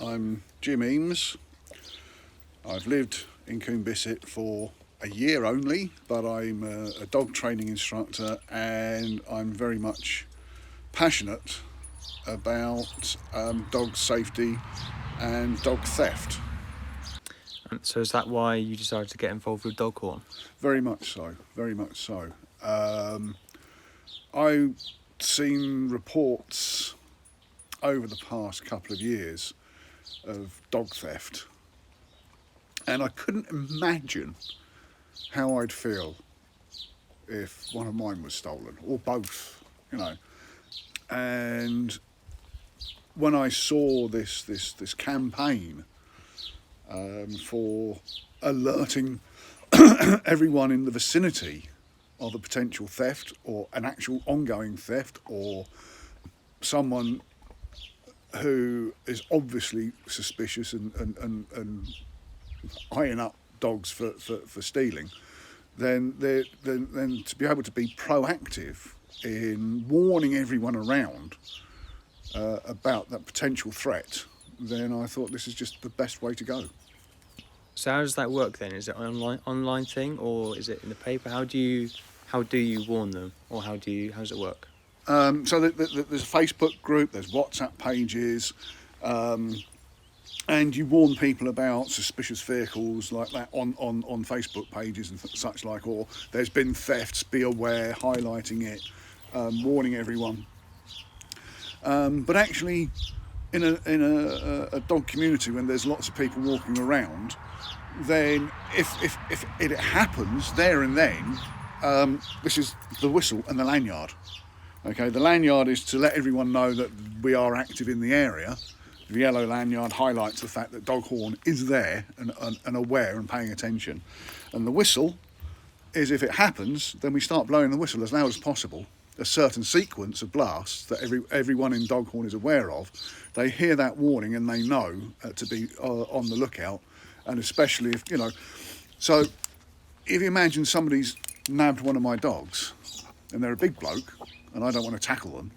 I'm Jim Eames. I've lived in Coombe Bissett for a year only, but I'm a dog training instructor and I'm very much passionate about dog safety and dog theft. So is that why you decided to get involved with DoghHorn? Very much so, very much so. I've seen reports over the past couple of years of dog theft, and I couldn't imagine how I'd feel if one of mine was stolen, or both, And when I saw this campaign for alerting everyone in the vicinity of a potential theft or an actual ongoing theft or someone who is obviously suspicious and eyeing up dogs for stealing, then to be able to be proactive in warning everyone around about that potential threat, then I thought this is just the best way to go. So how does that work then? Is it an online thing, or is it in the paper? How do you warn them, or how does it work? So there's a Facebook group, there's WhatsApp pages, and you warn people about suspicious vehicles like that on Facebook pages and such like, or there's been thefts, be aware, highlighting it, warning everyone. But actually, in a dog community, when there's lots of people walking around, then if it happens there and then, this is the whistle and the lanyard. Okay, the lanyard is to let everyone know that we are active in the area. The yellow lanyard highlights the fact that DoghHorn is there and aware and paying attention. And the whistle is, if it happens, then we start blowing the whistle as loud as possible. A certain sequence of blasts that everyone in DoghHorn is aware of. They hear that warning and they know to be on the lookout. And especially if, so if you imagine somebody's nabbed one of my dogs and they're a big bloke and I don't want to tackle them,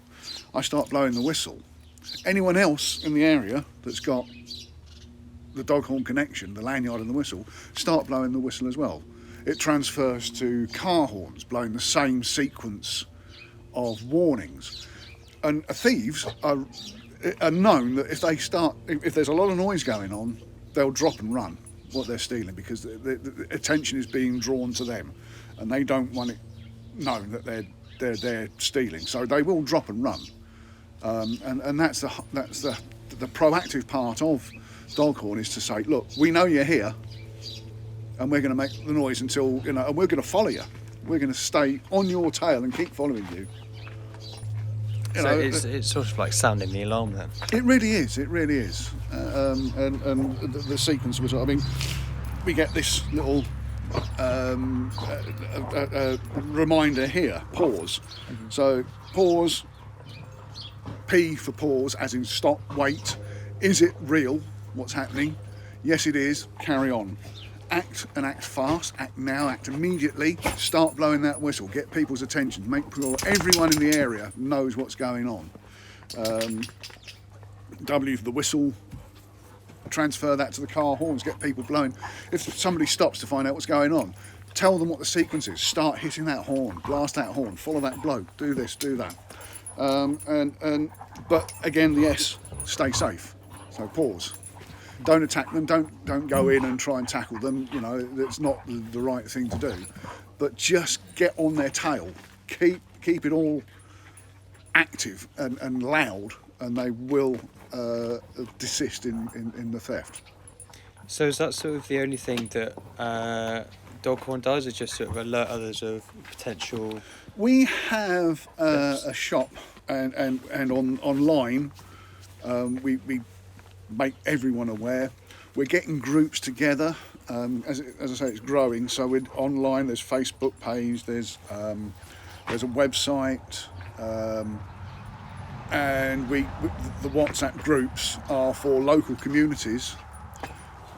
I start blowing the whistle. Anyone else in the area that's got the DoghHorn connection, the lanyard and the whistle, start blowing the whistle as well. It transfers to car horns, blowing the same sequence of warnings. And thieves are known that if there's a lot of noise going on, they'll drop and run what they're stealing, because the attention is being drawn to them and they don't want it known that they're stealing, so they will drop and run. And that's the proactive part of DoghHorn, is to say, look, we know you're here and we're going to make the noise until, and we're going to follow you. We're going to stay on your tail and keep following you. It's sort of like sounding the alarm then. It really is. And the sequence was, we get this little reminder here, pause. Mm-hmm. So pause, P for pause, as in stop, wait. Is it real, what's happening? Yes, it is, carry on. Act fast, act now, act immediately, start blowing that whistle, get people's attention, make sure everyone in the area knows what's going on. W for the whistle, transfer that to the car horns, get people blowing. If somebody stops to find out what's going on, tell them what the sequence is, start hitting that horn, blast that horn, follow that bloke, do this, do that. But again, the S, stay safe, so pause. Don't attack them, don't go in and try and tackle them, that's not the right thing to do. But just get on their tail, keep it all active and loud, and they will desist in the theft. So is that sort of the only thing that DoghHorn does, is just sort of alert others of potential? We have a shop and online, we make everyone aware. We're getting groups together. As I say, it's growing. So we're online. There's Facebook page. There's a website, and the WhatsApp groups are for local communities.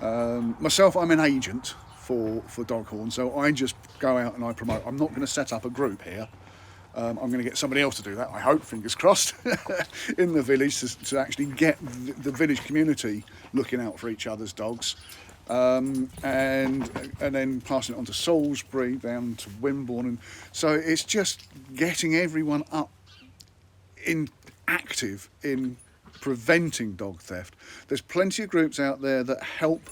Myself, I'm an agent for DoghHorn, so I just go out and I promote. I'm not going to set up a group here. I'm going to get somebody else to do that, I hope, fingers crossed, in the village to actually get the village community looking out for each other's dogs. And then passing it on to Salisbury, down to Wimborne. And so it's just getting everyone up active in preventing dog theft. There's plenty of groups out there that help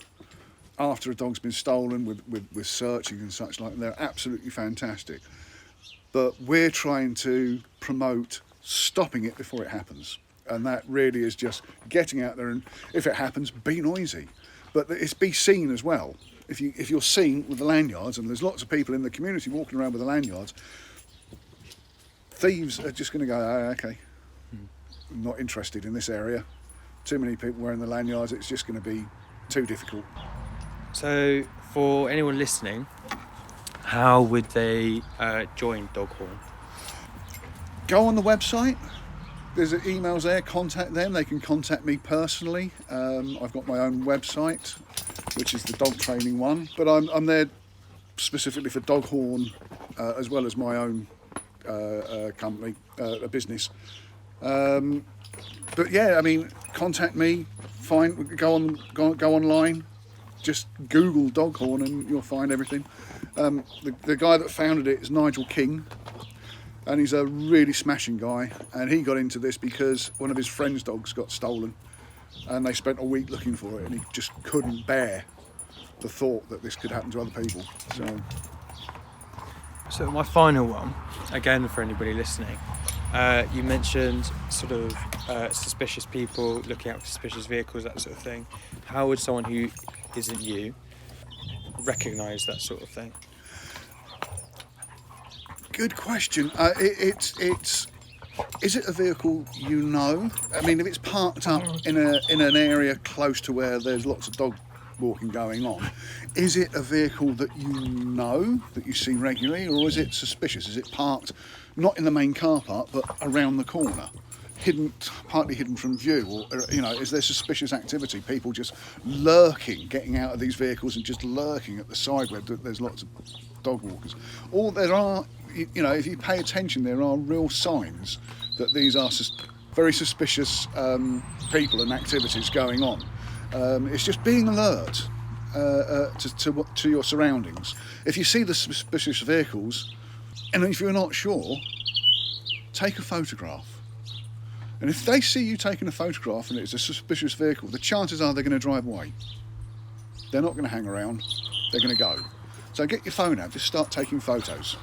after a dog's been stolen with searching and such like. They're absolutely fantastic. But we're trying to promote stopping it before it happens. And that really is just getting out there and, if it happens, be noisy. But it's be seen as well. If you're seen with the lanyards, and there's lots of people in the community walking around with the lanyards, thieves are just going to go, oh, okay, I'm not interested in this area. Too many people wearing the lanyards, it's just going to be too difficult. So for anyone listening, how would they join DoghHorn? Go on the website. There's emails there, contact them. They can contact me personally. I've got my own website, which is the dog training one, but I'm there specifically for DogHorn, as well as my own company, a business. But yeah, I mean, contact me, go online, just Google DogHorn and you'll find everything. The guy that founded it is Nigel King, and he's a really smashing guy, and he got into this because one of his friend's dogs got stolen and they spent a week looking for it, and he just couldn't bear the thought that this could happen to other people. So my final one, again for anybody listening, you mentioned sort of suspicious people, looking out for suspicious vehicles, that sort of thing. How would someone who isn't you recognise that sort of thing? Good question. Is it a vehicle you know? I mean, if it's parked up in an area close to where there's lots of dog walking going on, is it a vehicle that you know, that you see regularly, or is it suspicious? Is it parked not in the main car park but around the corner, partly hidden from view, or is there suspicious activity? People just lurking, getting out of these vehicles and just lurking at the side where there's lots of dog walkers. Or there are, if you pay attention, there are real signs that these are very suspicious people and activities going on. It's just being alert to your surroundings. If you see the suspicious vehicles, and if you're not sure, take a photograph. And if they see you taking a photograph and it's a suspicious vehicle, the chances are they're going to drive away. They're not going to hang around, they're going to go. So get your phone out, just start taking photos.